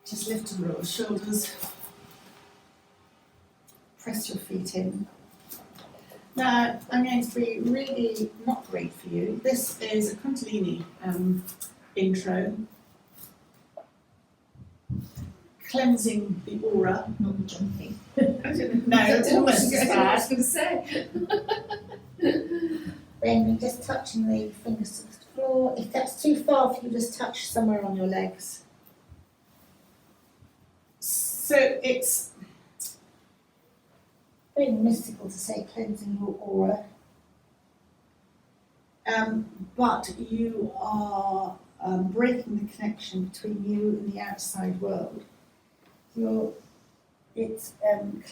Just lift and roll shoulders. Press your feet in. Now, I'm going to be really not great for you. This is a Kundalini intro. Cleansing the aura. Not the jumping. No, it's almost as bad. I was going to say. Then you're just touching the fingers to the floor. If that's too far for you, just touch somewhere on your legs. So it's very mystical to say cleansing your aura. But you are breaking the connection between you and the outside world. It's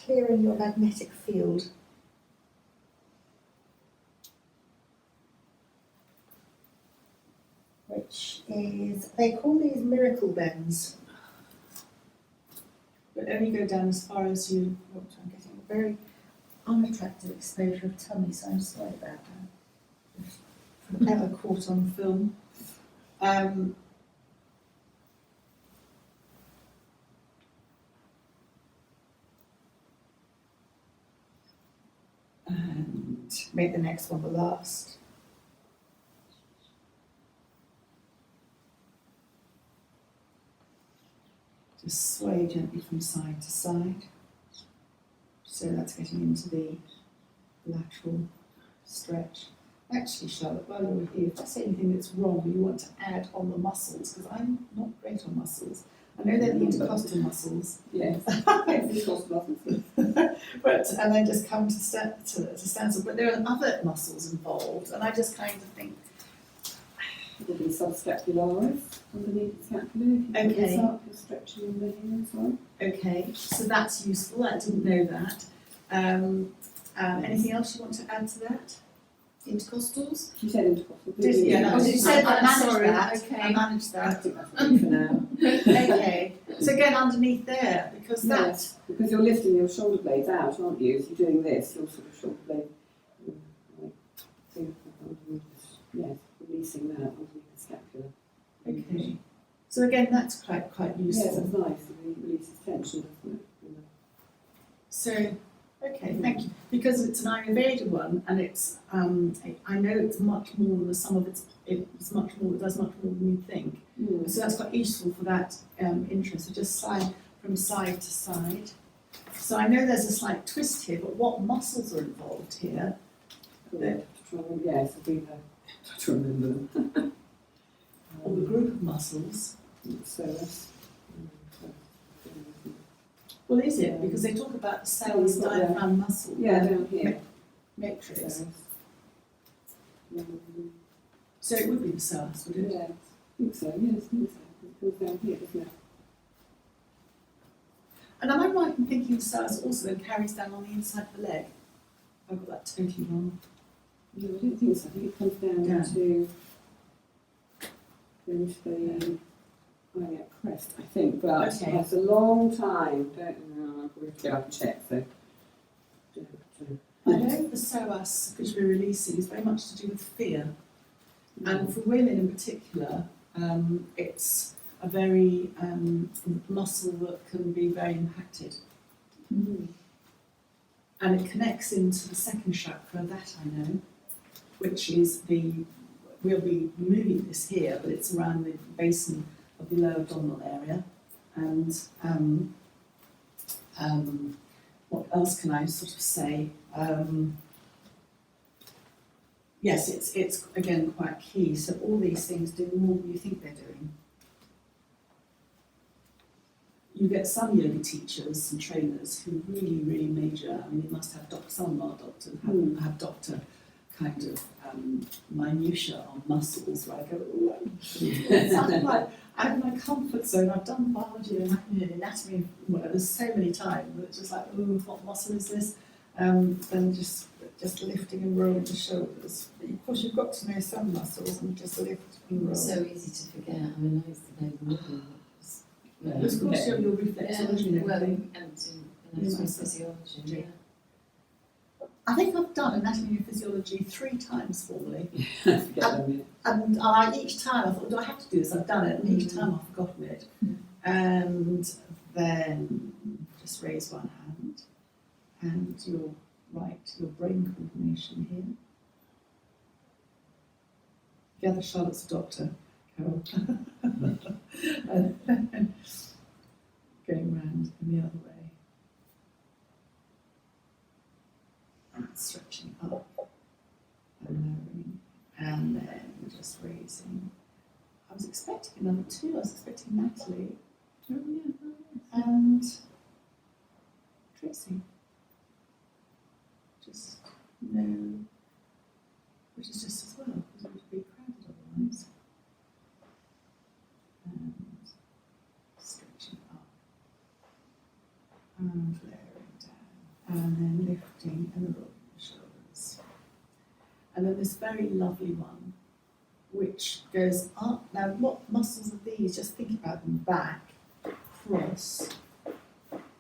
clearing your magnetic field. Which is, they call these miracle bends. But only go down as far as you want to. I'm getting a very unattractive exposure of tummy, so I'm sorry about that. If I'm ever caught on film. And make the next one the last. Just sway gently from side to side. So that's getting into the lateral stretch. Actually, Charlotte, while you're here, if I say anything that's wrong, you want to add on the muscles, because I'm not great on muscles. I know they're the intercostal muscles. Yes, intercostal muscles. But, and then just come to stand. But there are other muscles involved, and I just kind of think, It'll be subscapularis underneath the scapula. If you put Okay. this up, you're stretching under here as well. okay, so that's useful. I didn't know that. Anything else you want to add to that? Intercostals? She said intercostal. Yeah, didn't you you? said I- that. I'm Sorry, that. okay. I I managed I that. think that's good for now. Okay, so again underneath there, because that. Yes, because you're lifting your shoulder blades out, aren't you? If you're doing this, your sort of shoulder blade, yes, releasing that underneath the scapula. Okay. So again, that's quite Yes, useful. it's nice. It releases tension, doesn't it? So, okay, thank you. Because it's an Ayurveda one, and it's I know it's much more than the sum of it's much more. It does much more than you think. Mm. So that's quite useful for that interest. So just slide from side to side. So I know there's a slight twist here, but what muscles are involved here? Yes, I think I have to remember them. Or the group of muscles? Psoas. Well, is it? Because they talk about the psoas you've got the- diaphragm muscle. Yeah, down here. Matrix. Psoas. So it would be the psoas, would it? Yeah, I think so, yes, I think so. It goes down here, doesn't it? And am I right in thinking the psoas also then carries down on the inside of the leg? I've got that totally wrong. No, I don't think so. I think it comes down Yeah. to the iliac crest, I think, but Okay. it's a long time. Don't know, I'll have to get up and check, so. I know the psoas, which we're releasing, is very much to do with fear. And for women in particular, it's a very muscle that can be very impacted. Mm. And it connects into the second chakra, that I know, which is we'll be moving this here, but it's around the basin of the lower abdominal area. And what else can I sort of say? Yes, it's again quite key. So all these things do more than you think they're doing. You get some yoga teachers and trainers who really, really major. I mean, they must have some are doctors have doctor kind of minutiae on muscles where I go, oh, something like out of my comfort zone. I've done biology and anatomy, whatever, so many times. It's just like, oh, what muscle is this? Then just lifting and rolling the shoulders. But of course, you've got to know some muscles and just lift and roll. It's so easy to forget. I mean, I used to know the middle. Of course, your reflexology and well, everything. and in physiology, yeah. I think I've done anatomy and physiology 3 times formally. Forget them, yeah. And each time I thought, do I have to do this? I've done it, and each time I've forgotten it. And then just raise one hand and your brain coordination here. Gather Charlotte's doctor, Carol. And then going round in the other way. And stretching up and lowering. And then just raising. I was expecting another two. I was expecting Natalie. Oh, yeah. And Tracy. Just no, which is just as well, because it would be crowded otherwise. And stretching up. And lowering down. And then lifting and rolling the shoulders. And then this very lovely one, which goes up. Now, what muscles are these? Just think about them. Back, cross,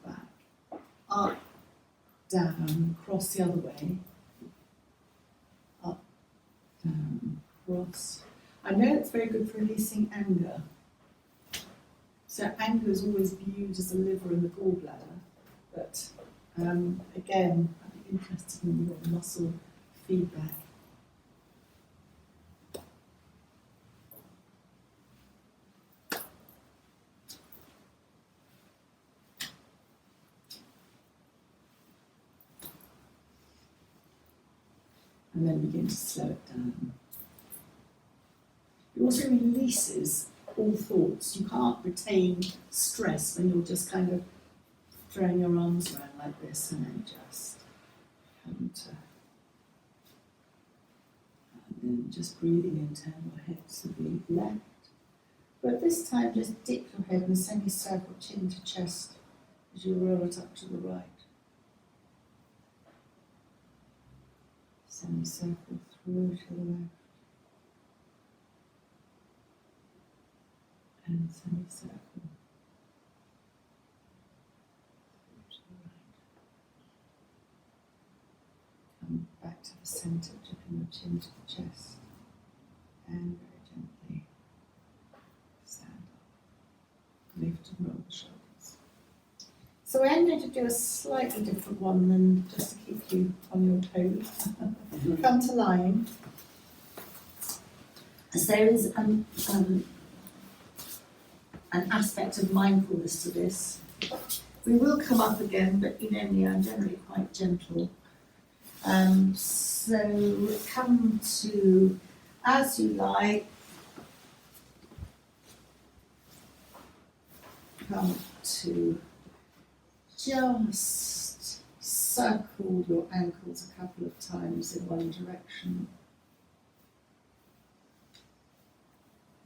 back, up, down, cross the other way, up, down, cross. I know it's very good for releasing anger. So anger is always viewed as the liver and the gallbladder, but again, I'd be interested in your muscle feedback. And then begin to slow it down. It also releases all thoughts. You can't retain stress when you're just kind of throwing your arms around like this and then just come to. And then just breathing in, turn your head to the left. But this time just dip your head in a semicircle, chin to chest, as you roll it up to the right. Semicircle through to the left. And semicircle through to the right. Come back to the centre, dipping your chin to the chest. And very gently stand up. Lift and roll the shoulders. So I'm going to do a slightly different one than just to keep you on your toes. Come to lying. As there is an aspect of mindfulness to this. We will come up again, but you know me, I'm generally quite gentle. So come to as you like. Come to just circle your ankles a couple of times in one direction.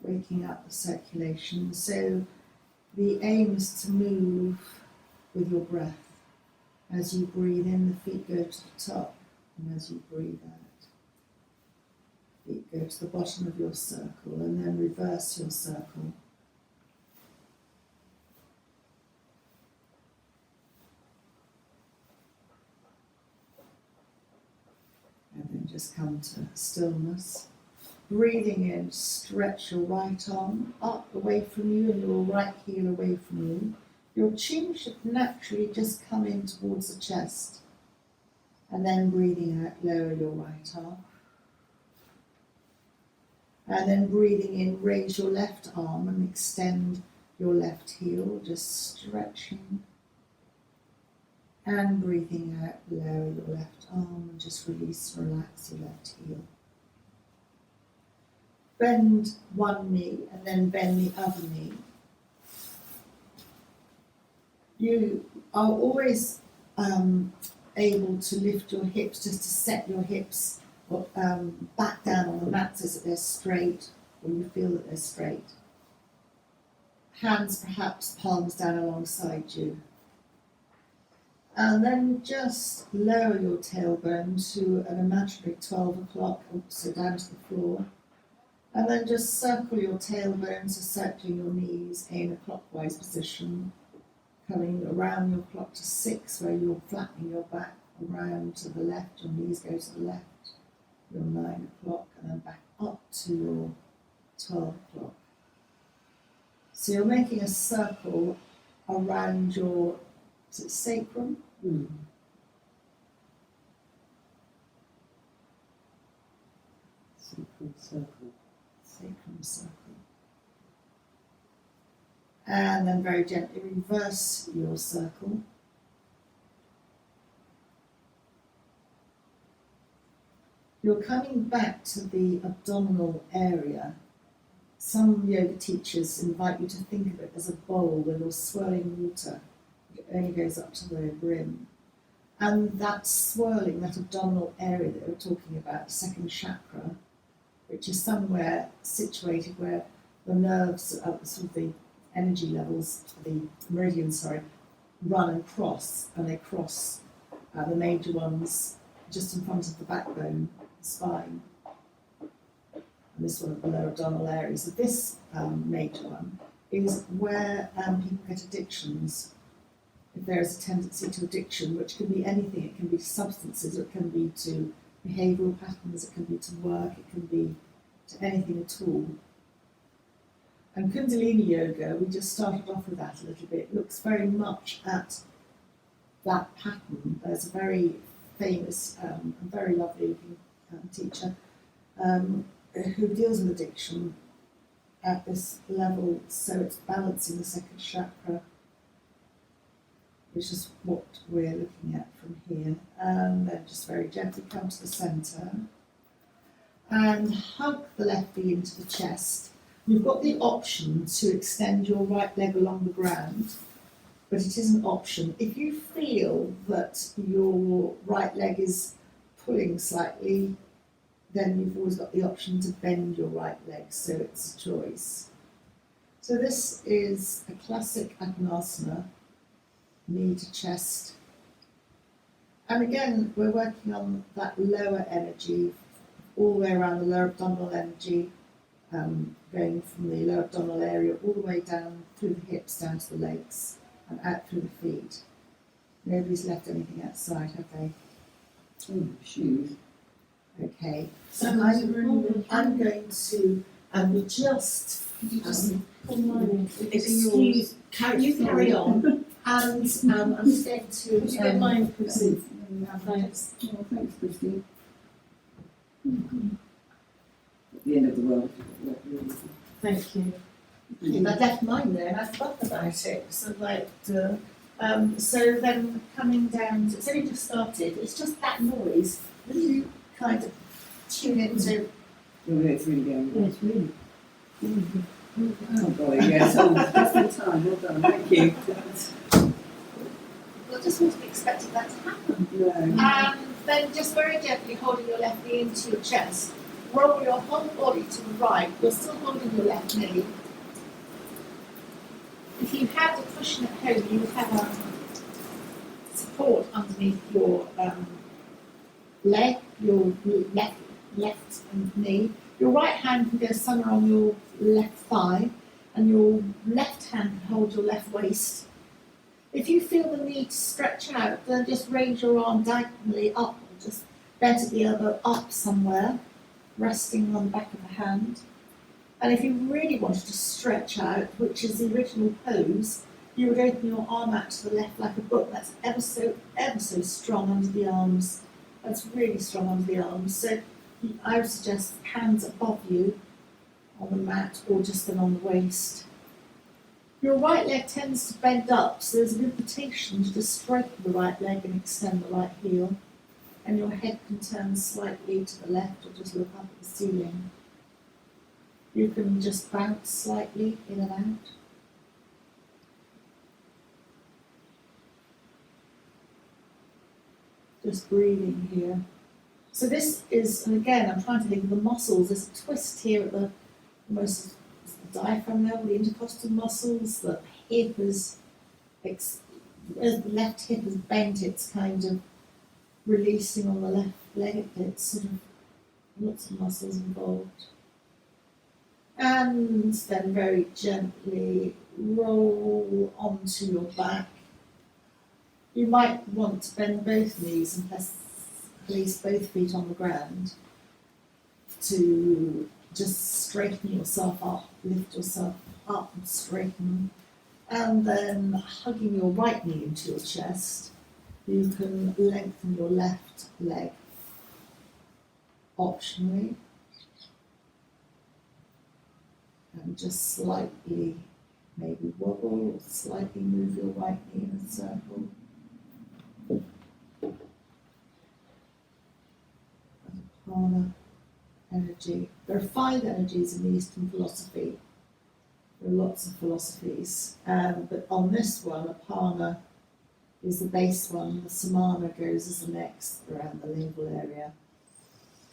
Waking up the circulation. So the aim is to move with your breath. As you breathe in, the feet go to the top, and as you breathe out, feet go to the bottom of your circle, and then reverse your circle. And then just come to stillness. Breathing in, stretch your right arm up away from you and your right heel away from you. Your chin should naturally just come in towards the chest. And then breathing out, lower your right arm. And then breathing in, raise your left arm and extend your left heel, just stretching. And breathing out, lower your left arm and just release, relax your left heel. Bend one knee and then bend the other knee. You are always able to lift your hips, just to set your hips back down on the mat so that they're straight, or you feel that they're straight. Hands perhaps palms down alongside you. And then just lower your tailbone to an imaginary 12 o'clock, so down to the floor. And then just circle your tailbone, so circling your knees in a clockwise position, coming around your clock to 6, where you're flattening your back, around to the left, your knees go to the left, your 9 o'clock, and then back up to your 12 o'clock. So you're making a circle around your, is it sacrum? Sacrum circle. And then very gently reverse your circle. You're coming back to the abdominal area. Some yoga teachers invite you to think of it as a bowl where you're swirling water. It only goes up to the brim. And that swirling, that abdominal area that we're talking about, the second chakra, which is somewhere situated where the nerves, sort of the energy levels, the meridians, run and cross, and they cross the major ones just in front of the backbone, the spine, and this one at the lower abdominal area. So this major one is where people get addictions. If there is a tendency to addiction, which can be anything, it can be to substances, it can be to behavioural patterns, it can be to work, it can be to anything at all. And Kundalini Yoga, we just started off with that a little bit, looks very much at that pattern. There's a very famous and very lovely looking teacher who deals with addiction at this level, so it's balancing the second chakra, which is what we're looking at from here. And then just very gently come to the centre and hug the left knee into the chest. You've got the option to extend your right leg along the ground, but it is an option. If you feel that your right leg is pulling slightly, then you've always got the option to bend your right leg, so it's a choice. So this is a classic Apanasana, knee to chest. And again, we're working on that lower energy, all the way around the lower abdominal energy, going from the lower abdominal area all the way down through the hips, down to the legs, and out through the feet. Nobody's left anything outside, have they? Shoes. Okay, so I'm going to just Pull mine in. excuse, you carry on, and I'm just going to. Could you get mine, Chrissy? Thanks. Oh, thanks, Christine. At the end of the world. Thank you. I left mine there and I forgot about it. So so then coming down, it's only just started. It's just that noise that you kind of tune into. Oh, it's really going. Yes, really. Oh, boy, yes. Oh, just in time. Well done. Thank you. I just wasn't expecting that to happen. No. And then just very gently holding your left knee into your chest. Roll your whole body to the right. You're still holding your left knee. If you had the cushion at home, you would have support underneath your leg, your left knee. Your right hand can go somewhere on your left thigh, and your left hand can hold your left waist. If you feel the need to stretch out, then just raise your arm diagonally up, or just bend at the elbow up somewhere, resting on the back of the hand. And if you really wanted to stretch out, which is the original pose, you would open your arm out to the left like a book. That's ever so strong under the arms. That's really strong under the arms. So I would suggest hands above you on the mat, or just then on the waist. Your right leg tends to bend up, so there's an invitation to just straighten the right leg and extend the right heel. And your head can turn slightly to the left, or just look up at the ceiling. You can just bounce slightly in and out. Just breathing here. So this is, and again, I'm trying to think of the muscles. There's a twist here at the most the diaphragm level, the intercostal muscles. The hip is, as the left hip is bent, it's kind of releasing on the left leg. It's sort of lots of muscles involved. And then very gently roll onto your back. You might want to bend both knees and place both feet on the ground to just straighten yourself up, lift yourself up and straighten. And then hugging your right knee into your chest, you can lengthen your left leg optionally. And just slightly maybe wobble or slightly move your right knee in a circle. Apana energy. There are 5 energies in the Eastern philosophy. There are lots of philosophies, but on this one, Apana is the base one. The Samana goes as the next around the navel area.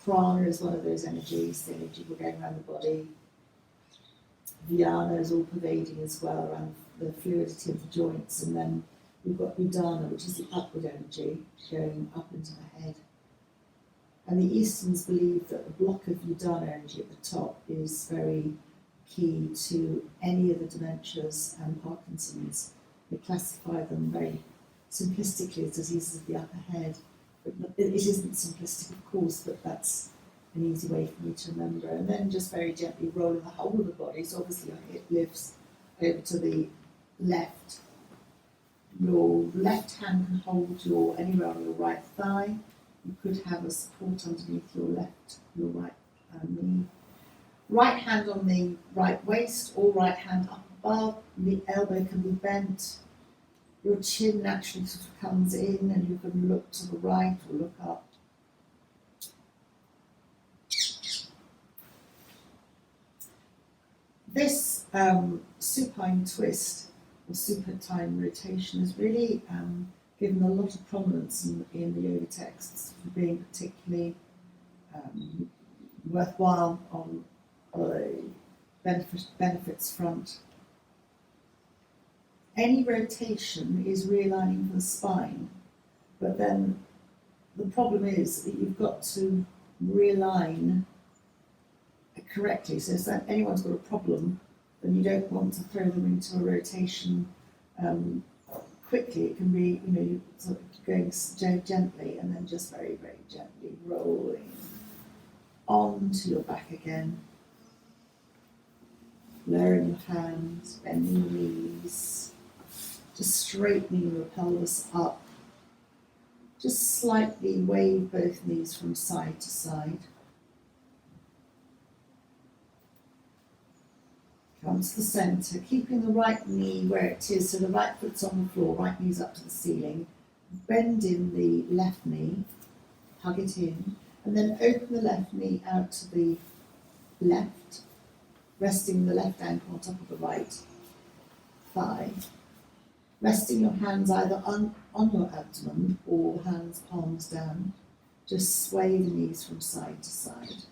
Prana is one of those energies, the energy we're going around the body. Dhyana is all pervading as well around the fluidity of the joints, and then we've got Udana, which is the upward energy going up into the head. And the Easterns believe that the block of Udana energy at the top is very key to any of the dementias and Parkinson's. They classify them very simplistically as diseases of the upper head, but it isn't simplistic, of course, but that's an easy way for me to remember. And then just very gently rolling the whole of the body, so obviously your hip lifts over to the left. Your left hand can hold anywhere on your right thigh. You could have a support underneath your right knee. Right hand on the right waist or right hand up above. The elbow can be bent. Your chin naturally sort of comes in and you can look to the right or look up. This supine twist or supine rotation is really given a lot of prominence in the yoga texts for being particularly worthwhile on the benefits front. Any rotation is realigning for the spine, but then the problem is that you've got to realign correctly. So if anyone's got a problem, then you don't want to throw them into a rotation quickly. It can be, you sort of going gently and then just very, very gently rolling onto your back again. Lowering your hands, bending your knees, just straightening your pelvis up. Just slightly wave both knees from side to side. Come to the centre, keeping the right knee where it is, so the right foot's on the floor, right knee's up to the ceiling. Bend in the left knee, hug it in, and then open the left knee out to the left, resting the left ankle on top of the right thigh. Resting your hands either on your abdomen or hands palms down. Just sway the knees from side to side.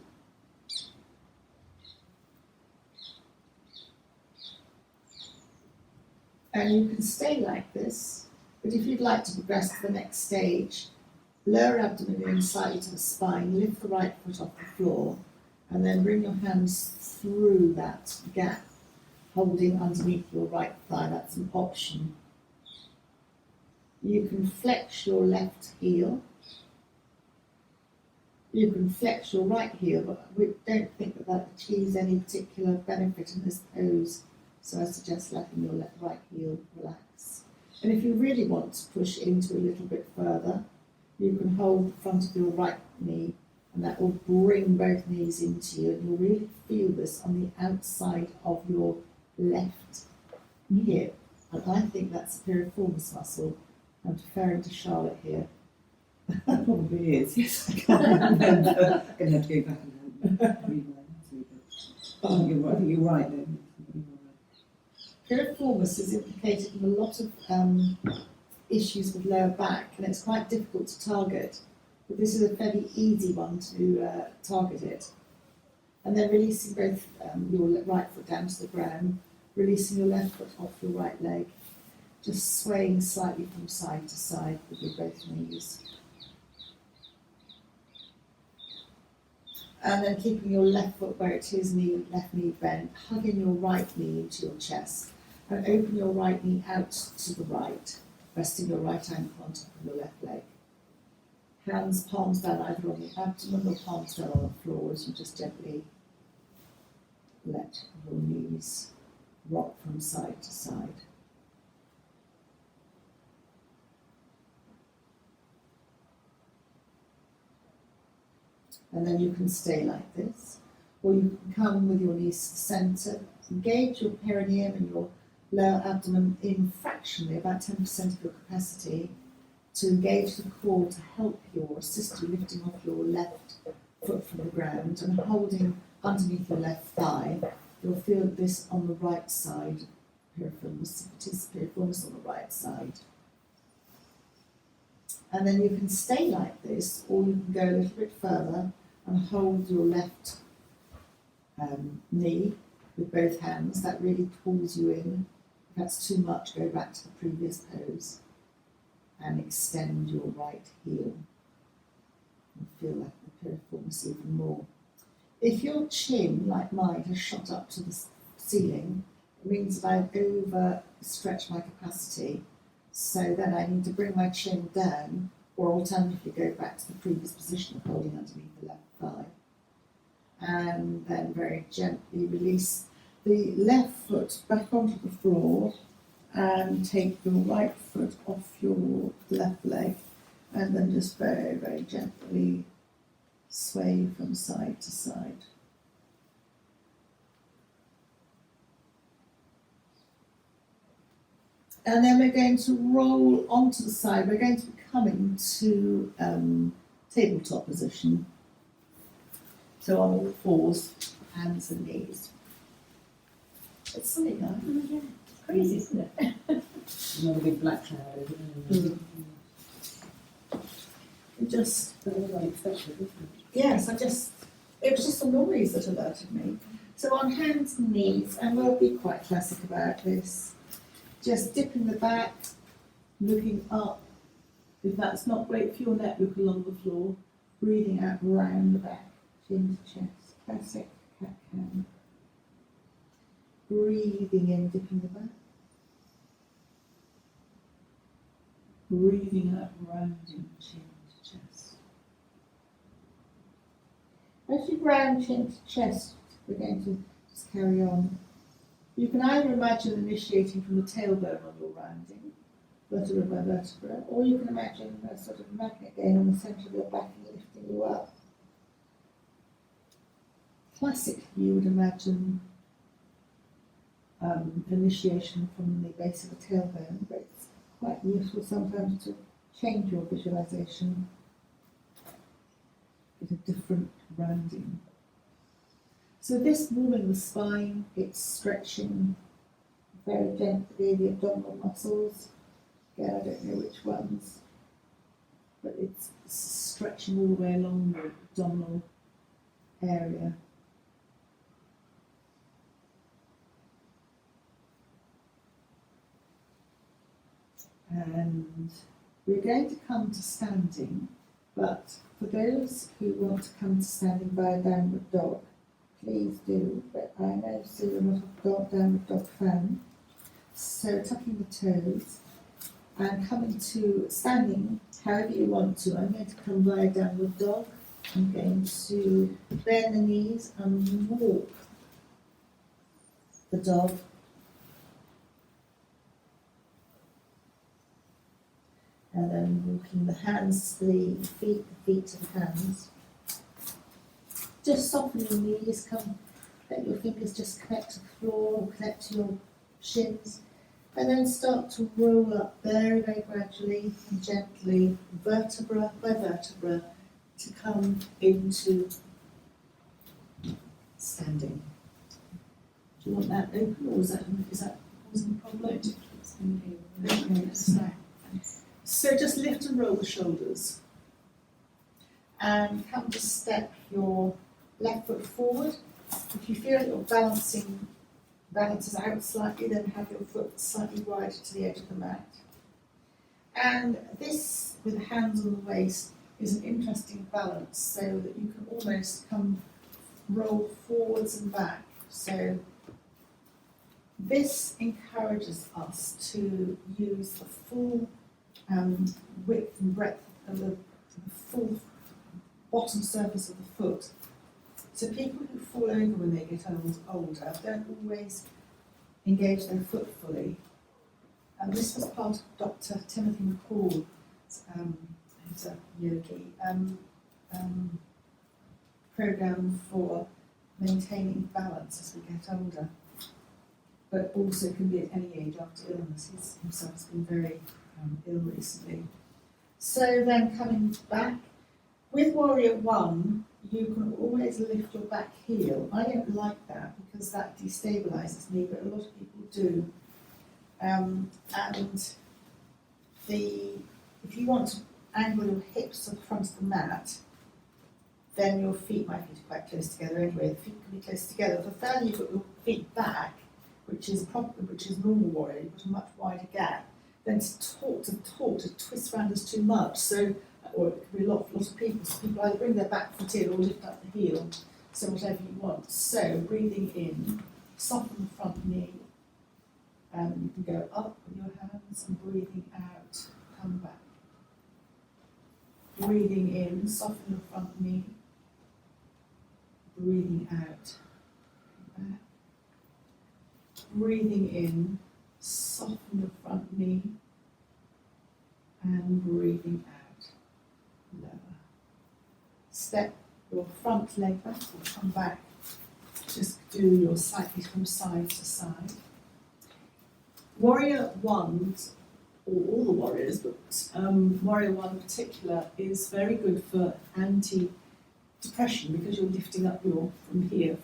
And you can stay like this, but if you'd like to progress to the next stage, lower abdomen in slightly to the spine, lift the right foot off the floor, and then bring your hands through that gap, holding underneath your right thigh. That's an option. You can flex your left heel. You can flex your right heel, but we don't think that achieves any particular benefit in this pose. So I suggest letting your right heel relax. And if you really want to push into a little bit further, you can hold the front of your right knee, and that will bring both knees into you, and you'll really feel this on the outside of your left hip. And I think that's a piriformis muscle. I'm deferring to Charlotte here. That probably is, yes. I can't remember. I'm going to have to go back and read my answer. But I think you're right then. Piriformis is implicated in a lot of issues with lower back, and it's quite difficult to target, but this is a fairly easy one to target it. And then releasing both your right foot down to the ground, releasing your left foot off your right leg, just swaying slightly from side to side with your both knees. And then keeping your left foot where it is, left knee bent, hugging your right knee into your chest, and open your right knee out to the right, resting your right ankle on top of your left leg. Hands palms down either on the abdomen or palms down on the floor as you just gently let your knees rock from side to side. And then you can stay like this, or you can come with your knees to the centre, engage your perineum and your lower abdomen in fractionally, about 10% of your capacity, to engage the core to help you or assist you lifting off your left foot from the ground and holding underneath your left thigh. You'll feel this on the right side, piriformis, if it is piriformis on the right side. And then you can stay like this, or you can go a little bit further and hold your left knee with both hands. That really pulls you in. If that's too much, go back to the previous pose and extend your right heel and feel like the piriformis even more. If your chin, like mine, has shot up to the ceiling, it means that I've overstretched my capacity, so then I need to bring my chin down, or alternatively go back to the previous position of holding underneath the left thigh. And then very gently release the left foot back onto the floor and take your right foot off your left leg, and then just very, very gently sway from side to side. And then we're going to roll onto the side. We're going to be coming to tabletop position. So on all fours, hands and knees. It's something like Crazy, isn't it? Another big black cloud, isn't it? just Unexpected, isn't it? yes, it was just a noise that alerted me. So on hands and knees, and we'll be quite classic about this, just dipping the back, looking up. If that's not great for your neck, look along the floor, breathing out round the back, chin to chest, classic cat-cow. Breathing in, dipping the back. Breathing out, rounding chin to chest. As you round chin to chest, we're going to just carry on. You can either imagine initiating from the tailbone on your rounding, vertebra by vertebra, or you can imagine a sort of magnet going on the centre of your back and lifting you up. Classically, you would imagine initiation from the base of the tailbone, but it's quite useful sometimes to change your visualization, get a different rounding. So this warming the spine, it's stretching very gently the abdominal muscles. Again, I don't know which ones, but it's stretching all the way along the abdominal area. And we're going to come to standing, but for those who want to come to standing by a downward dog, please do. But I know Sue, I'm not a downward dog fan. So tucking the toes and coming to standing however you want to. I'm going to come by a downward dog. I'm going to bend the knees and walk the dog. And then walking the hands to the feet to the hands. Just soften your knees, let your fingers just connect to the floor, connect to your shins, and then start to roll up very, very gradually and gently, vertebra by vertebra, to come into standing. Do you want that open, or is that causing a problem? Okay, that's fine. So just lift and roll the shoulders. And come to step your left foot forward. If you feel your balances out slightly, then have your foot slightly wider to the edge of the mat. And this, with the hands on the waist, is an interesting balance, so that you can almost roll forwards and back. So this encourages us to use the full width and breadth of the full bottom surface of the foot. So people who fall over when they get older don't always engage their foot fully. And this was part of Dr. Timothy McCall's, who's a yogi, program for maintaining balance as we get older, but also can be at any age after illness. He's himself has been very ill recently. So then coming back, with Warrior One, you can always lift your back heel. I don't like that because that destabilises me, but a lot of people do. And if you want to angle your hips to the front of the mat, then your feet might be quite close together anyway. The feet can be close together. The further you put your feet back, which is normal warrior, you put a much wider gap. Then to twist around is too much. So, or it could be a lot of people. So people either bring their back foot in or lift up the heel. So whatever you want. So breathing in, soften the front knee. You can go up with your hands and breathing out, come back. Breathing in, soften your front knee. Breathing out, come back. Breathing in, soften your front knee. And breathing out, lower. Step your front leg back or come back. Just do your slightly from side to side. Warrior One, or all the warriors, but Warrior One in particular is very good for anti-depression because you're lifting up from the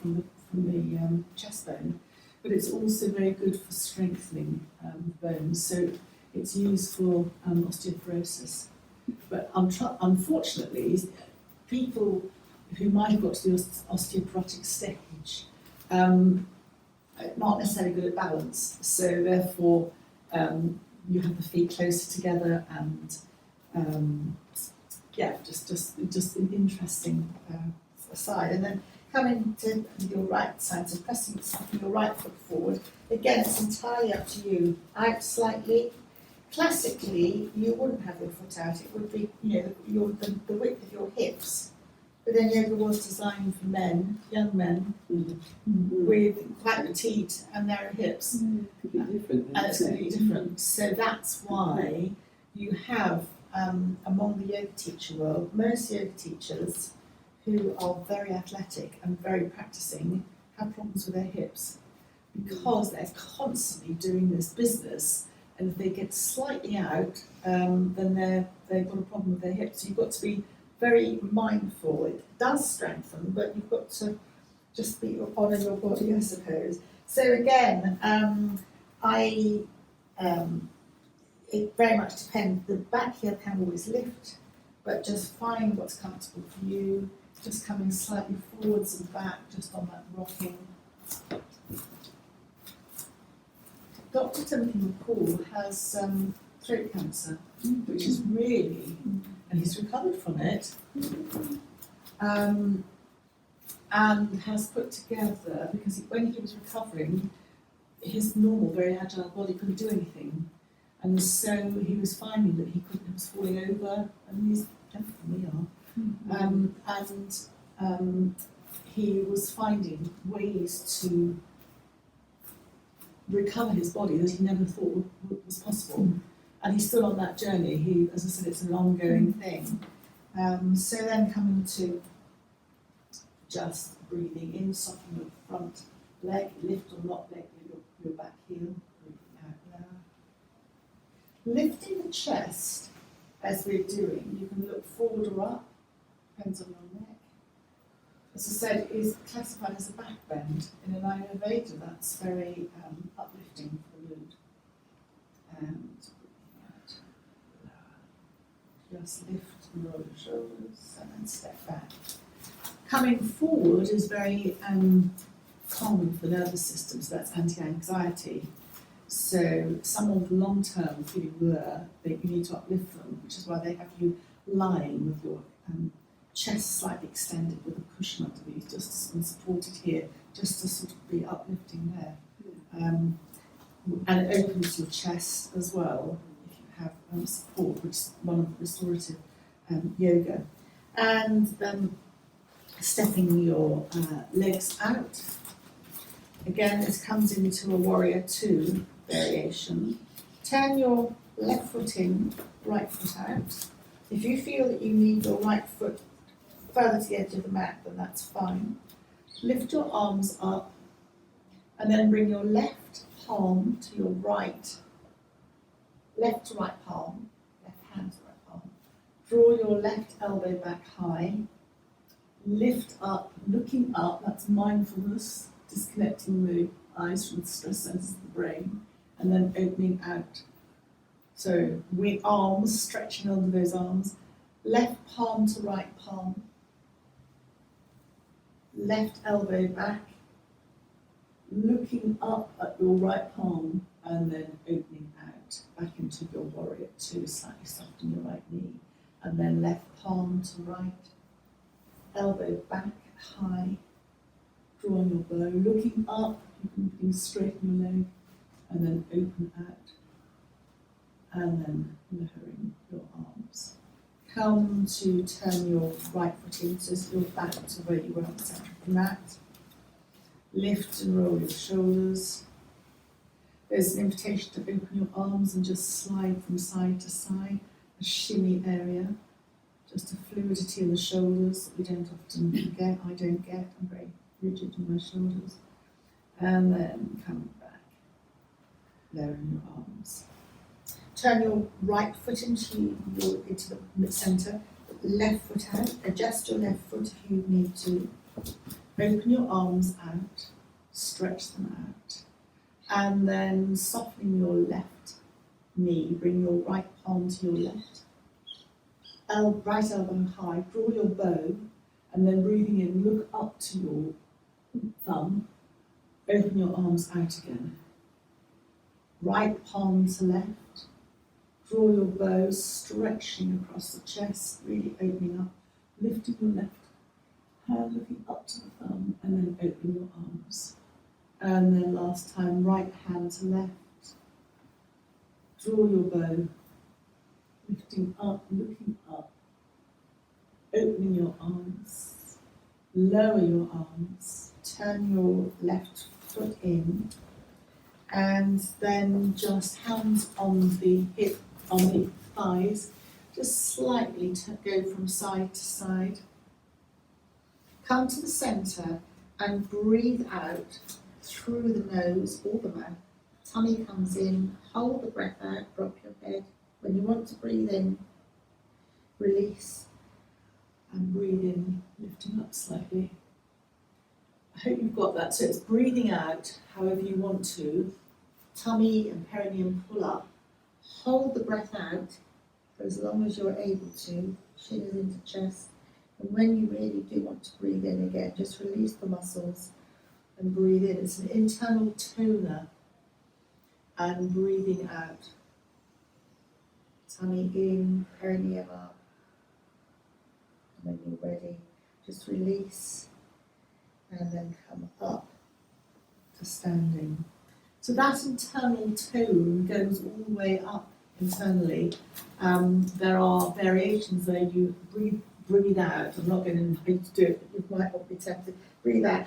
chest bone, but it's also very good for strengthening bones. So it's used for osteoporosis. But unfortunately, people who might have got to the osteoporotic stage not necessarily good at balance, so therefore you have the feet closer together and just an interesting aside. And then coming to your right side, so pressing your right foot forward. Again, it's entirely up to you. Out slightly. Classically, you wouldn't have your foot out. It would be, the width of your hips. But then yoga was designed for men, young men, with quite petite and narrow hips. Could be different. And it's completely different. So that's why you have, among the yoga teacher world, most yoga teachers who are very athletic and very practicing have problems with their hips because they're constantly doing this business, and if they get slightly out, then they've got a problem with their hips. So you've got to be very mindful. It does strengthen, but you've got to just be honour your body, I suppose. So again, it very much depends. The back heel can always lift, but just find what's comfortable for you. Just coming slightly forwards and back, just on that rocking. Dr. Timothy McCall has throat cancer, which is really, and he's recovered from it, and has put together, because when he was recovering, his normal, very agile body couldn't do anything. And so he was finding that he was falling over, and he's younger than we are. He was finding ways to recover his body that he never thought was possible. And he's still on that journey. He, as I said, it's an ongoing thing. So then coming to just breathing in, soften your front leg, lift or not leg, your back heel, breathing out lower. Lifting the chest, as we're doing, you can look forward or up, depends on your neck. As I said, it is classified as a back bend. In an Ayurveda, that's very uplifting for the mood. And breathing out lower. Just lift and roll your shoulders and then step back. Coming forward is very calming for the nervous system, so that's anti-anxiety. So someone with long-term feeling you need to uplift them, which is why they have you lying with your chest slightly extended with a cushion underneath, just and supported here, just to sort of be uplifting there. And it opens your chest as well, if you have support, which is one of the restorative yoga. And then stepping your legs out Again, this comes into a warrior two variation. Turn your left foot in, right foot out. If you feel that you need your right foot further to the edge of the mat, then that's fine. Lift your arms up and then bring your left palm to your right, left to right palm, left hand to right palm. Draw your left elbow back high, lift up, looking up, that's mindfulness, disconnecting the eyes from the stress centers of the brain, and then opening out. So arms, stretching under those arms, left palm to right palm, left elbow back, looking up at your right palm, and then opening out back into your warrior two, slightly soften your right knee, and then left palm to right, elbow back high, drawing your bow, looking up, you can begin straighten your leg, and then open out, and then lowering your arms. Come to turn your right foot in so that you're back to where you were on the centre of the mat. Lift and roll your shoulders. There's an invitation to open your arms and just slide from side to side, a shimmy area, just a fluidity in the shoulders that we don't often get, I don't get, I'm very rigid in my shoulders. And then come back, lowering your arms. Turn your right foot into the mid-centre, left foot out, adjust your left foot if you need to. Open your arms out, stretch them out, and then softening your left knee, bring your right palm to your left, right elbow high, draw your bow, and then breathing in, look up to your thumb, open your arms out again. Right palm to left, draw your bow, stretching across the chest, really opening up, lifting your left hand, looking up to the thumb, and then opening your arms. And then last time, right hand to left, draw your bow, lifting up, looking up, opening your arms, lower your arms, turn your left foot in, and then just hands on the hip, on the thighs, just slightly go from side to side. Come to the centre and breathe out through the nose or the mouth. Tummy comes in, hold the breath out, drop your head. When you want to breathe in, release, and breathe in, lifting up slightly. I hope you've got that. So it's breathing out however you want to. Tummy and perineum pull up. Hold the breath out for as long as you're able to. Chin is into chest. And when you really do want to breathe in again, just release the muscles and breathe in. It's an internal toner. And breathing out. Tummy in, perineum up. And when you're ready, just release and then come up to standing. So that internal tone goes all the way up internally. There are variations where you breathe out. I'm not going to invite you to do it, but you might not be tempted. Breathe out.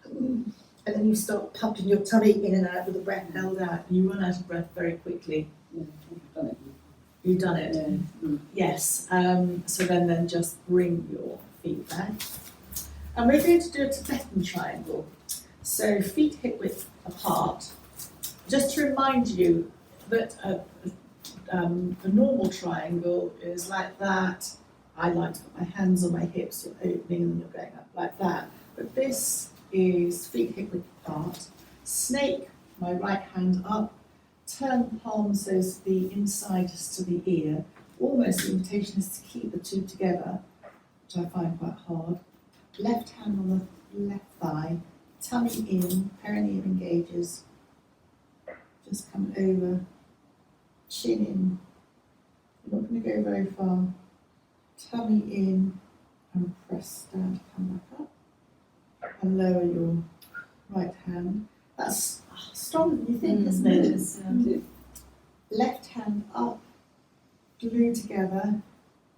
And then you start pumping your tummy in and out with the breath held out. And you run out of breath very quickly. Yeah, I've done it. You've done it? Yeah. Yes. So then just bring your feet back. And we're going to do a Tibetan triangle. So feet hip width apart. Just to remind you that a normal triangle is like that. I like to put my hands on my hips, you're opening and then you're going up like that. But this is feet hip width apart. Snake, my right hand up. Turn palms so the inside is to the ear. Almost the invitation is to keep the two together, which I find quite hard. Left hand on the left thigh, tummy in, perineum engages. Just come over, chin in. You're not going to go very far. Tummy in and press down to come back up. And lower your right hand. That's stronger than you think, isn't it? Left hand up, glue together,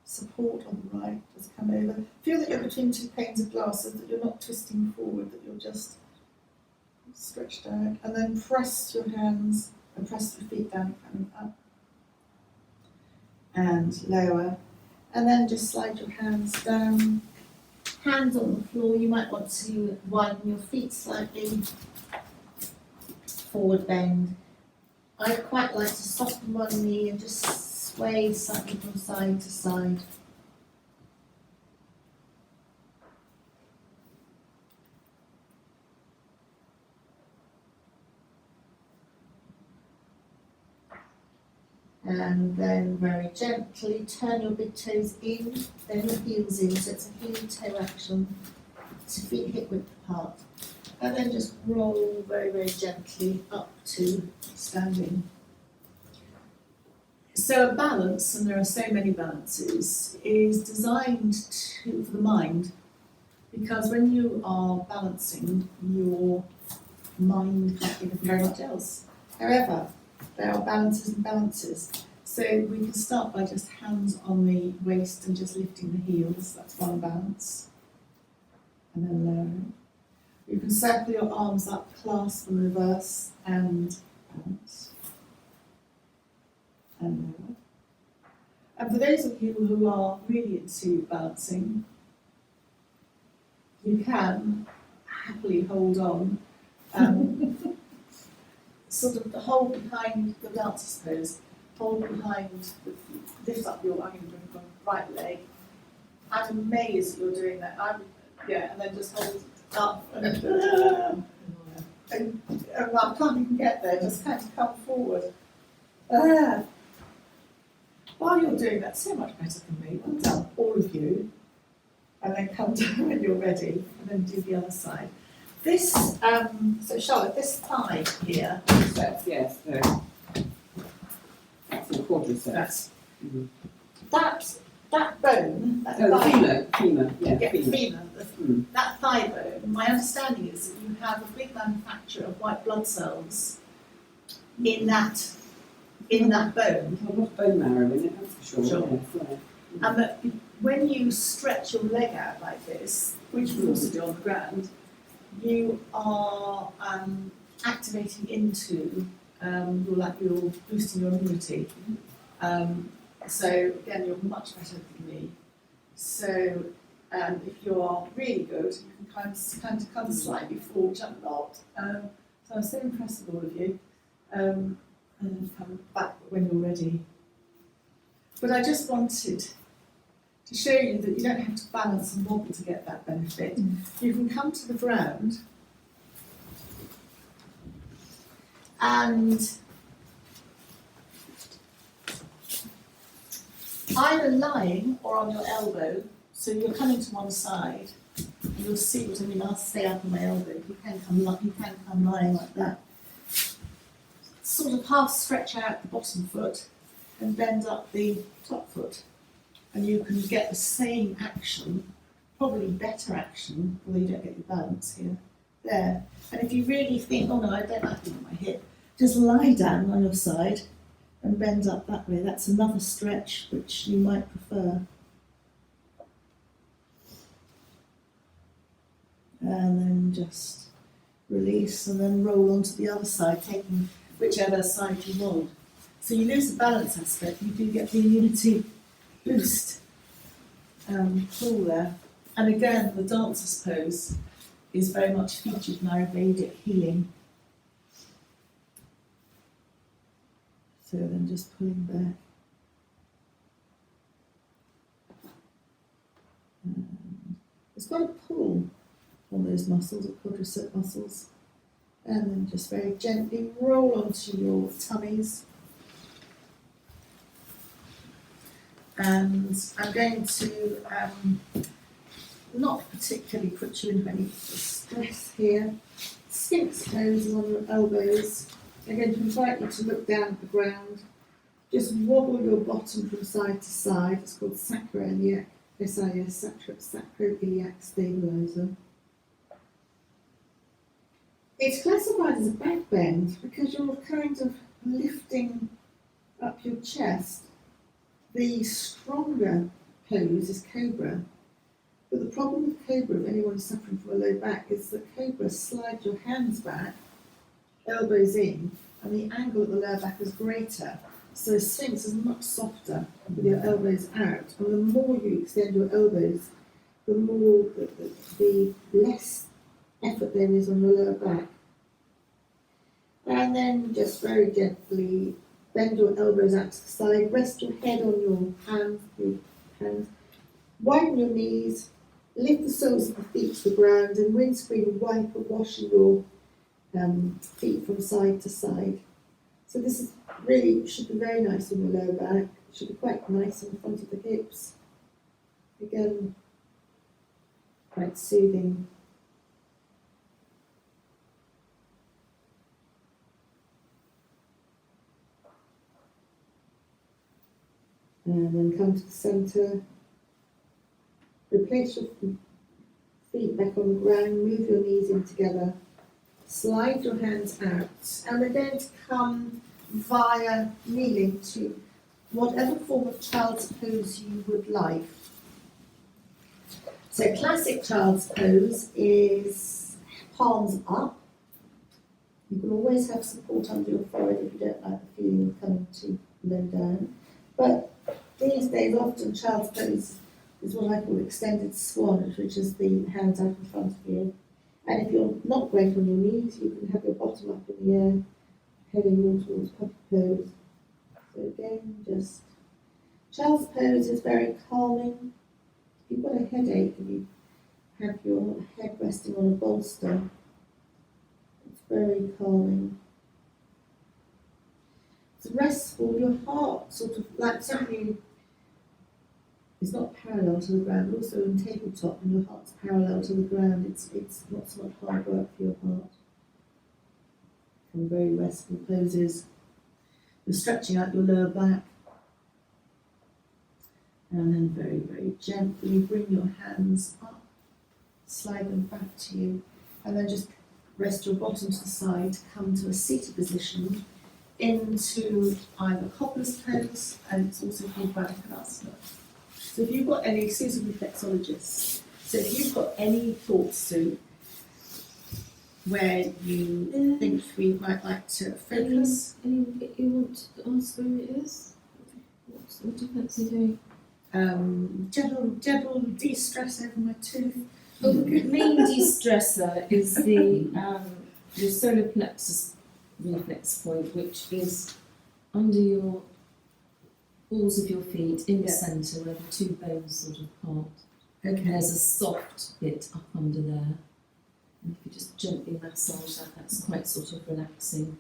support on the right, just come over. Feel that you're between two panes of glass so that you're not twisting forward, that you're just stretched out, and then press your hands and press your feet down, coming up and lower, and then just slide your hands down. Hands on the floor, you might want to widen your feet slightly, forward bend. I quite like to soften one knee and just sway slightly from side to side. And then very gently turn your big toes in, then your heels in, so it's a heel toe action, so feet hip width apart. And then just roll very, very gently up to standing. So a balance, and there are so many balances, is designed for the mind, because when you are balancing, your mind can't think of very much else. However, there are balances and balances. So we can start by just hands on the waist and just lifting the heels, that's one balance. And then lowering. You can circle your arms up, clasp and reverse, and balance. And lower. And for those of you who are really into balancing, you can happily hold on. Sort of hold behind the dancer's pose, hold behind, lift up your right leg. I'm amazed that you're doing that. And then just hold it up and I can't even get there, just kind of come forward. While you're doing that, so much better than me. Well done, all of you. And then come down when you're ready, and then do the other side. This, so Charlotte, this thigh here, That's, yes, that's the quadriceps. that's, Mhm. that bone, that Oh, thigh, femur, yeah, femur. femur, Mm. that thigh bone, my understanding is that you have a big manufacture of white blood cells in that bone. There's a lot of bone marrow in it, that's for sure. Sure. Yes, yeah. And that when you stretch your leg out like this, which you also do on the ground, you are activating into you're boosting your immunity. So again, you're much better than me. So if you are really good, you can kind of come slightly forward, which I'm not. So I'm so impressed with all of you. And then come back when you're ready. But I just wanted to show you that you don't have to balance and wobble to get that benefit. You can come to the ground and either lying or on your elbow, so you're coming to one side, and you'll see what I mean. I'll stay up on my elbow. You can come lying like that. Sort of half stretch out the bottom foot and bend up the top foot. And you can get the same action, probably better action, although you don't get your balance here, there. And if you really think, oh no, I don't like it on my hip, just lie down on your side and bend up that way. That's another stretch which you might prefer. And then just release and then roll onto the other side, taking whichever side you want. So you lose the balance aspect, you do get the immunity boost pull there. And again, the dancer's pose is very much featured in Ayurvedic healing. So then just pulling back. There's quite a pull on those muscles, the quadricep muscles. And then just very gently roll onto your tummies. And I'm going to not particularly put you into any stress here. Sphinx pose on your elbows. I'm going to invite you to look down at the ground. Just wobble your bottom from side to side. It's called sacroiliac, SIS, sacroiliac stabilizer. It's classified as a back bend because you're kind of lifting up your chest. The stronger pose is cobra, But the problem with Cobra, if anyone's suffering from a low back, is that Cobra slides your hands back, elbows in, and the angle of the lower back is greater. So Sphinx is much softer with your elbows out. And the more you extend your elbows, the more, the less effort there is on your lower back. And then just very gently bend your elbows out to the side, rest your head on your hands, widen your knees, lift the soles of the feet to the ground, and windscreen wipe or washing your feet from side to side. So this is really, should be very nice on your lower back, should be quite nice in front of the hips. Again, quite soothing. And then come to the centre. Replace your feet back on the ground, move your knees in together, slide your hands out, and we're going to come via kneeling to whatever form of child's pose you would like. So classic child's pose is palms up. You can always have support under your forehead if you don't like the feeling of coming too low down. But these days often child's pose is what I call extended swan, which is the hands out in front of you. And if you're not great on your knees, you can have your bottom up in the air, heading more towards puppy pose. So again, just child's pose is very calming. If you've got a headache and you have your head resting on a bolster, it's very calming. It's restful, your heart sort of like something is not parallel to the ground, but also in tabletop and your heart's parallel to the ground, it's not so much hard work for your heart. Some very restful poses. You're stretching out your lower back. And then very, very gently bring your hands up, slide them back to you, and then just rest your bottom to the side, come to a seated position into either cobbler's pose, and it's also called Baddha Konasana. So if you've got any, Susan reflexologist, so if you've got any thoughts, Sue, where you think we might like to focus, Any bit you want to ask where it is? What do you fancy doing? gentle de-stress over my tooth. Well, the main de-stressor is the your solar plexus reflex point, which is under your balls of your feet in the Yeah. centre where the two bones sort of part. Okay. There's a soft bit up under there. And if you just gently massage that, that's quite sort of relaxing.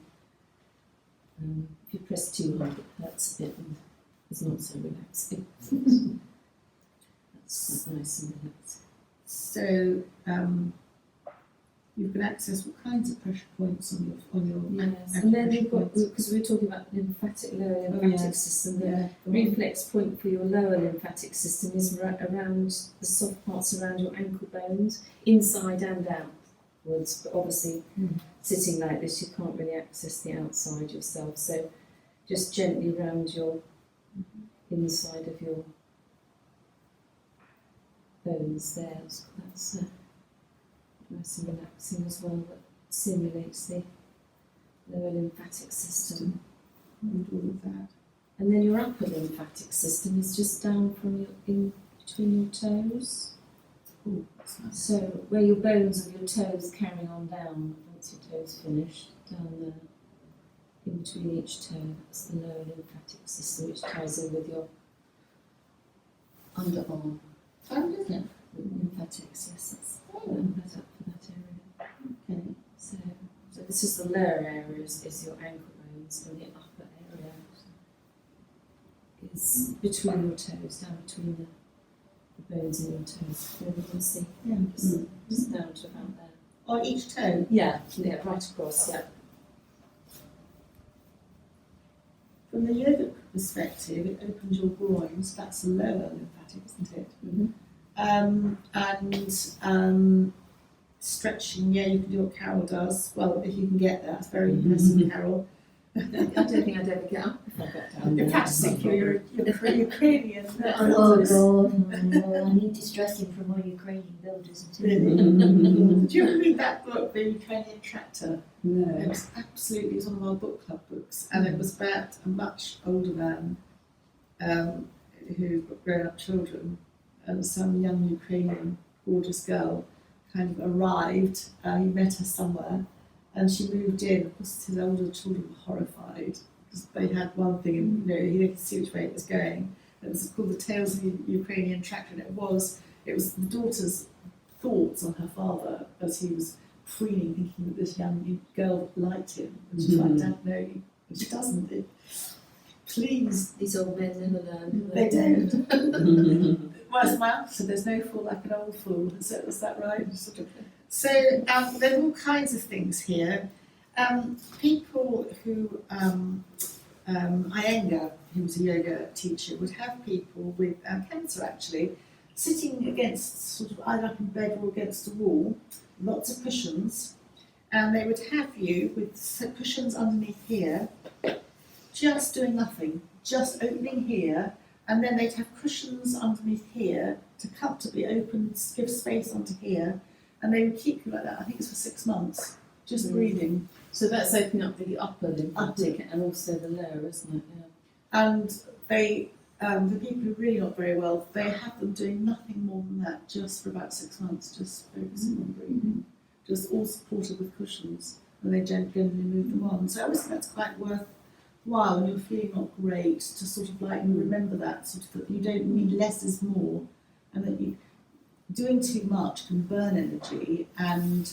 If you press too hard, it hurts a bit and it's not so relaxing. That's quite nice and relaxing. So you can access all kinds of pressure points on your Yes, and then you've got, because we were talking about lymphatic, lower lymphatic yes. system, the yeah, reflex point for your lower lymphatic system is around the soft parts around your ankle bones, inside and outwards, but obviously sitting like this you can't really access the outside yourself, so just gently round your inside of your bones there, that's nice and relaxing as well, that simulates the lower lymphatic system. and all of that. And then your upper lymphatic system is just down from your, in between your toes. Oh, that's nice. So where your bones of your toes carry on down, once your toes finished, down there, in between each toe, that's the lower lymphatic system, which ties in with your underarm Oh, doesn't it? lymphatics, yes, that's that up for that area. Okay. So this is the lower areas, is your ankle bones, and the upper area is between your toes, down between the bones in your toes. There you can see, Yeah. just down to about there. On each toe. Yeah, right across, yeah. From the yogic perspective, it opens your groins. That's the lower lymphatic, isn't it? And stretching, yeah, you can do what Carol does. Well, if you can get that, it's very impressive, Carol. I don't think I'd ever get up if I got down You're there. practicing for your Ukrainian. Oh God, I need distressing from our Ukrainian builders and Did you ever read that book, The Ukrainian Tractor? It No. was absolutely, it was one of our book club books, and it was about a much older man who got grown up children, and some young Ukrainian gorgeous girl kind of arrived. He met her somewhere, and she moved in. Of course, his older children were horrified because they had one thing, and he could see which way it was going. It was called The Tales of the Ukrainian Tractor, and it was the daughter's thoughts on her father as he was preening, thinking that this young girl liked him, and she's like, "Dad, no, she doesn't." Please, These old men never learn. do they don't. Well, as my uncle said, there's no fool like an old fool. Is that right? So there are all kinds of things here. People who, Iyengar, who was a yoga teacher, would have people with cancer actually sitting against, sort of either up in bed or against a wall, lots of cushions, and they would have you with cushions underneath here, just doing nothing, just opening here, and then they'd have cushions underneath here to comfortably open, give space onto here, and they would keep you like that. I think it's for 6 months, just breathing. So that's opening up the upper lymphatic and also the lower, isn't it? Yeah. And they, the people who are really not very well, they have them doing nothing more than that, just for about 6 months, just focusing on breathing, just all supported with cushions, and they gently move them on. So I always think that's quite worthwhile when you're feeling not great to sort of like remember that, sort of that you don't need less is more, and that you doing too much can burn energy and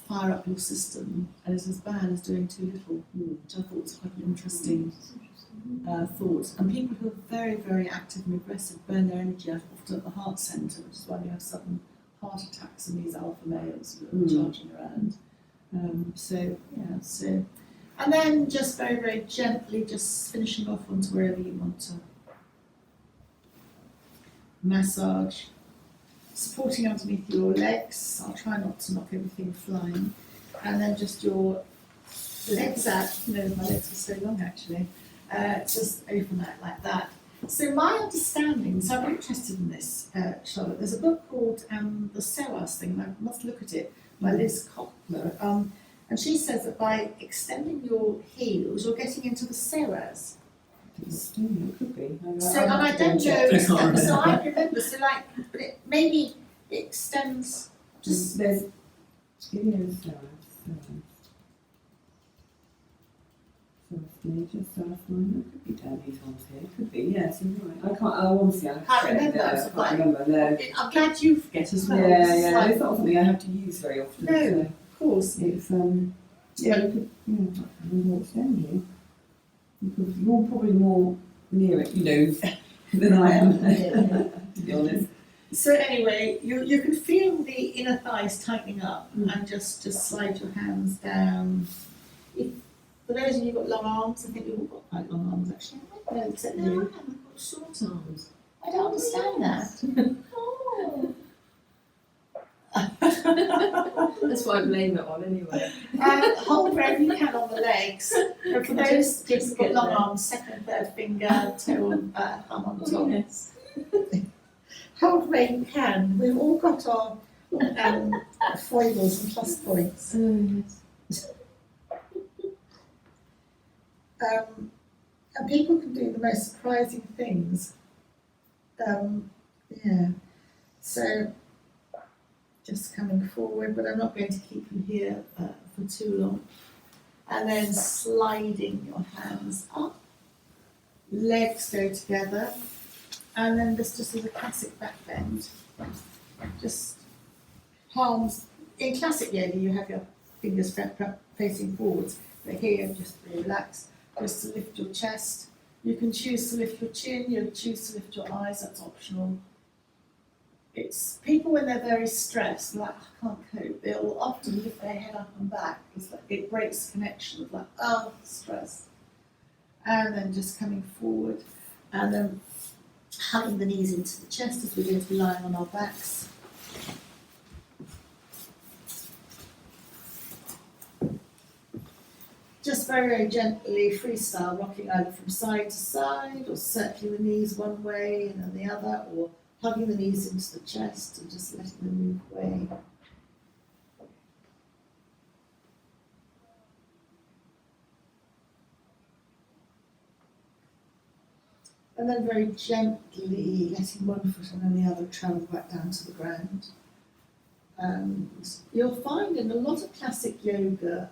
fire up your system, and it's as bad as doing too little, which I thought was quite an interesting thought. And people who are very, very active and aggressive burn their energy out often at the heart centre, which is why we have sudden heart attacks in these alpha males who are charging around. And then just very, very gently just finishing off onto wherever you want to massage. Supporting underneath your legs. I'll try not to knock everything flying. And then just your legs out. My legs are so long actually. Just open that like that. So my understanding, so I'm interested in this, Charlotte. There's a book called The Psoas Thing, and I must look at it, by Liz Kochler. And she says that by extending your heels, you're getting into the psoas. It could be. So, and I don't know, so I remember, so like, but it maybe it extends just. There's major, South minor, could be down these ones here, could be, yes, you're right. I can't, honestly, I Can't remember, I so can't remember, no. I'm glad you forget as well. Yeah, Like, it's not something I have to use very often. No. So of course. it's, you could, more extend here. You're probably more near it, than I am, to be honest. So anyway, you can feel the inner thighs tightening up, and just slide your hands down. For those of you who've got long arms, I think we've all got quite long arms actually. No, except no, I haven't got short arms. I don't understand that. Oh. That's what I blame it on anyway. Hold wherever you can on the legs. And for those who've got long arms, second, third finger, toe on, thumb on top. Yes. Hold where you can. We've all got our foibles and plus points. Yes. And people can do the most surprising things. So just coming forward, but I'm not going to keep you here for too long. And then sliding your hands up, legs go together, and then this just is a classic back bend. Just palms. In classic yoga, you have your fingers facing forwards, but here just relax. Just to lift your chest. You can choose to lift your chin, you can choose to lift your eyes, that's optional. It's people when they're very stressed, like, I can't cope, they'll often lift their head up and back. It's like, it breaks connection with stress. And then just coming forward, and then hugging the knees into the chest as we're going to be lying on our backs. just very, very gently freestyle, rocking either from side to side or circling the knees one way and then the other, or hugging the knees into the chest and just letting them move away. And then very gently letting one foot and then the other travel back down to the ground. And you'll find in a lot of classic yoga,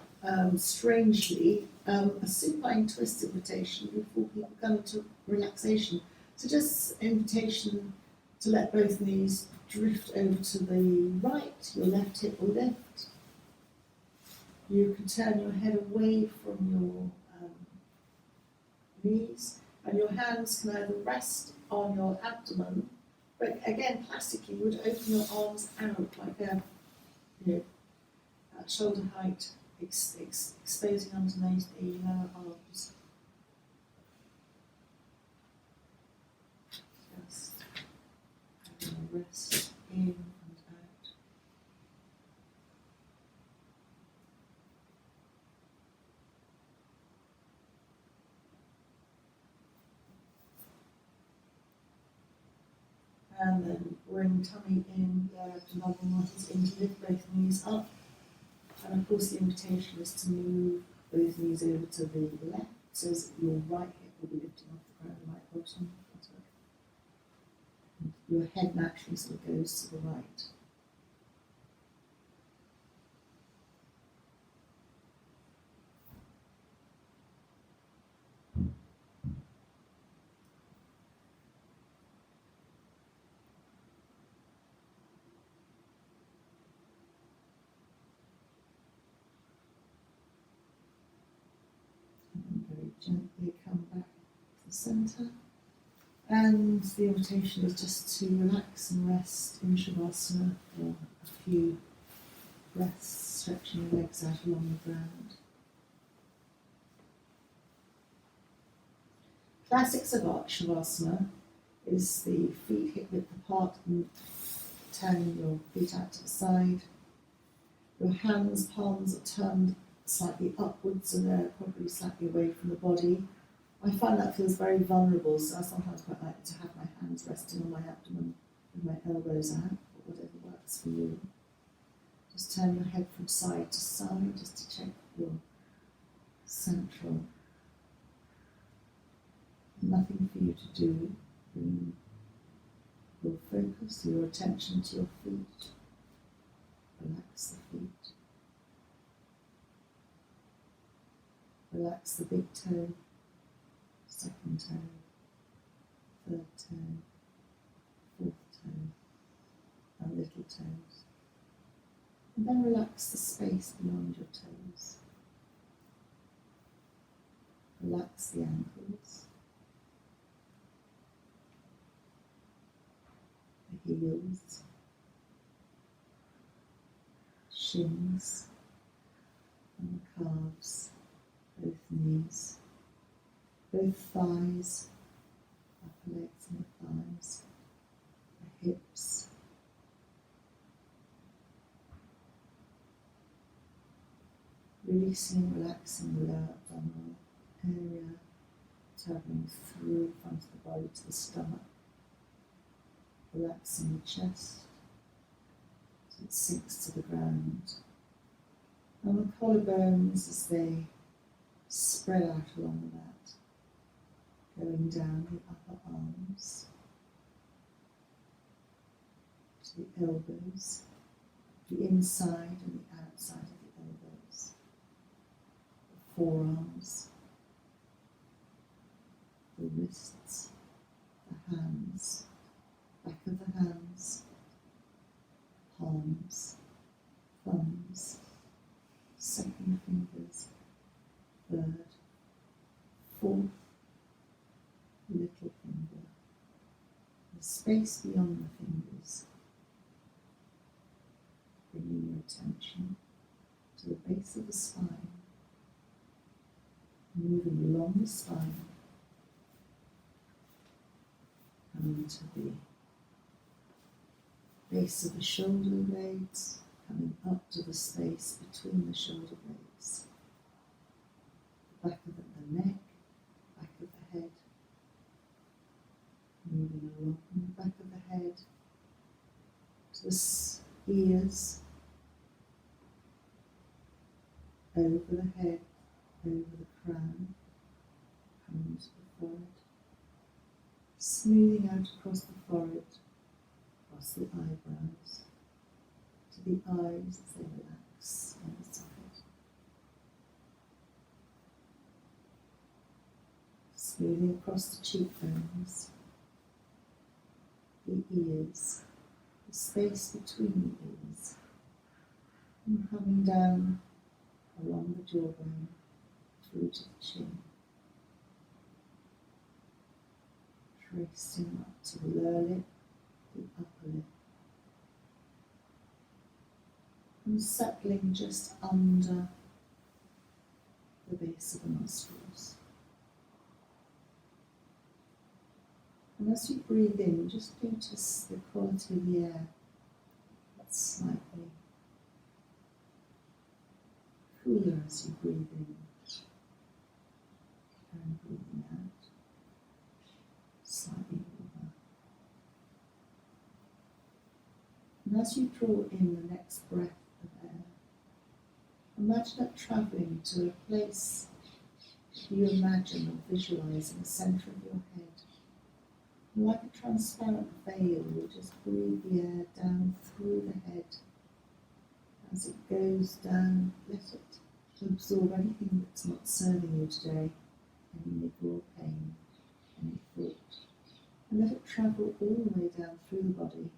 strangely, a supine twisted rotation before people come into relaxation. So just invitation to let both knees drift over to the right, your left hip will lift. You can turn your head away from your knees, and your hands can either rest on your abdomen, but again, classically, you would open your arms out like a, at shoulder height, exposing underneath the lower arms. Just having a rest in and out. And then bring tummy in, lower abdominal muscles in to lift both knees up. And of course the invitation is to move both knees over to the left, so that your right hip will be lifting off the ground, right bottom. And your head naturally sort of goes to the right. Very gently come back to the centre. And the invitation is just to relax and rest in Shavasana for a few breaths, stretching your legs out along the ground. Classics of Shavasana is the feet hip width apart and turning your feet out to the side. Your hands, palms are turned slightly upwards and they're probably slightly away from the body. I find that feels very vulnerable, so I sometimes quite like to have my hands resting on my abdomen with my elbows out, or whatever works for you. Just turn your head from side to side just to check your central. Nothing for you to do. Bring your focus, your attention to your feet. Relax the feet. Relax the big toe, second toe, third toe, fourth toe, and little toes. And then relax the space beyond your toes. Relax the ankles, the heels, shins, and the calves. Both knees, both thighs, upper legs and the thighs, the hips, releasing and relaxing the lower abdominal area, travelling through the front of the body to the stomach, relaxing the chest so it sinks to the ground, and the collarbones as they spread out along the mat, going down the upper arms to the elbows, the inside and the outside of the elbows, the forearms, the wrists, the hands, back of the hands, palms, thumbs, second fingers, third, fourth, little finger, the space beyond the fingers, bringing your attention to the base of the spine, moving along the spine, coming to the base of the shoulder blades, coming up to the space between the shoulder blades. back of the neck, back of the head, moving along the back of the head to the ears, over the head, over the crown, coming to the forehead, smoothing out across the forehead, across the eyebrows, to the eyes as they relax on the side. Smoothing across the cheekbones, the ears, the space between the ears, and coming down along the jawbone through to the chin, tracing up to the lower lip, the upper lip, and settling just under the base of the nostrils. And as you breathe in, just notice the quality of the air gets slightly cooler as you breathe in and breathing out, slightly warmer. And as you draw in the next breath of air, imagine it travelling to a place you imagine or visualise in the centre of your head. Like a transparent veil, you just breathe the air down through the head. As it goes down, let it absorb anything that's not serving you today, any niggle or pain, any thought, and let it travel all the way down through the body,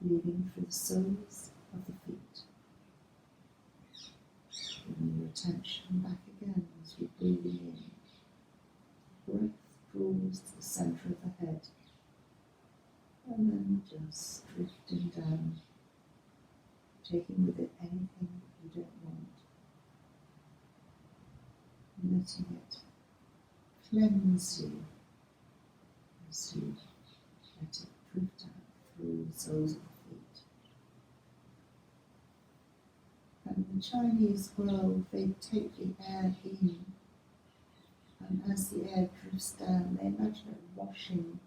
leading through the soles of the feet. Bringing your attention back again as you're breathing in. Breath draws to the centre of the head, and then just drifting down, taking with it anything you don't want, letting it cleanse you as you let it drift out through the soles of the feet. And in the Chinese world, they take the air in, and as the air drifts down, they imagine it washing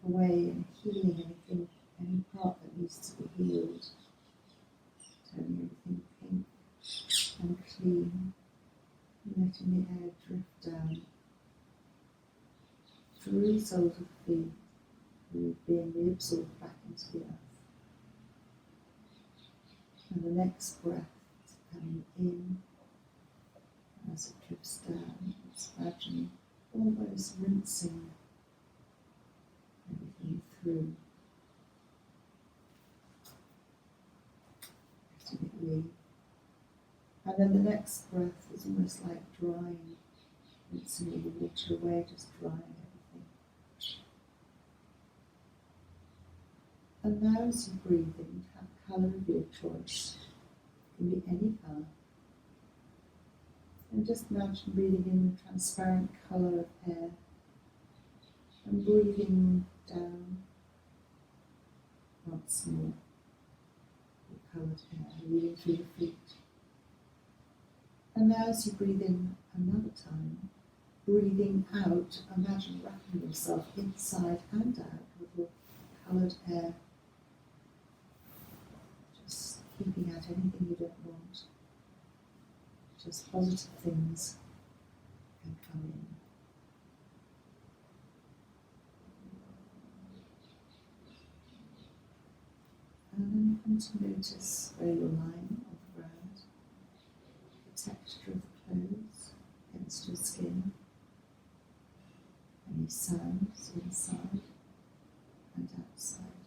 away and healing anything, any part that needs to be healed, turning everything pink and clean, and letting the air drift down through the soles of the feet, being reabsorbed back into the earth. And the next breath is coming in. As it drifts down, it's imagining almost rinsing everything through, letting it leave. And then the next breath is almost like drying, rinsing all the water away, just drying everything. And now as you breathe in, have colour of your choice. It can be any colour. And just imagine breathing in the transparent colour of air and breathing down once more the coloured air, leading through the feet. And now as you breathe in another time, breathing out, imagine wrapping yourself inside and out with your coloured air, just keeping out anything you don't want. Just positive things can come in. And then come to notice where you're lying on the ground, the texture of the clothes against your skin, any sounds inside and outside.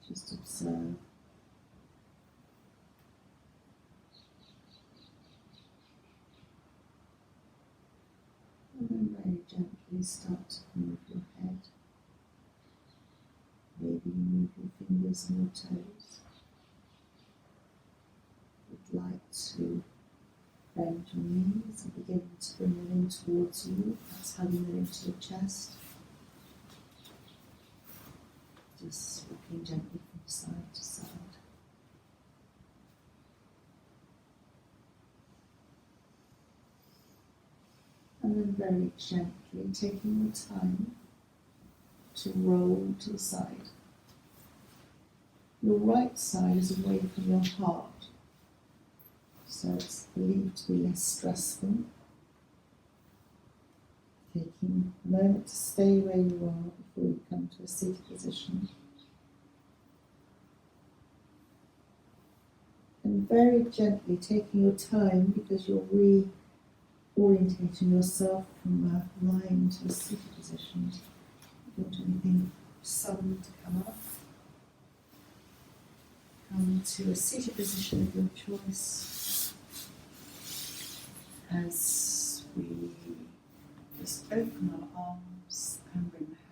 Just observe. And then very gently start to move your head. Maybe you move your fingers and your toes. If you'd like to bend your knees and begin to bring them in towards you, that's hugging them into your chest. Just rocking gently from side to side. and very gently, taking your time to roll to the side. Your right side is away from your heart, so it's believed to be less stressful. Taking a moment to stay where you are before you come to a seated position. And very gently taking your time, because you're reorientating yourself from a lying to a seated position. If you want anything sudden to come up, come to a seated position of your choice as we just open our arms and bring the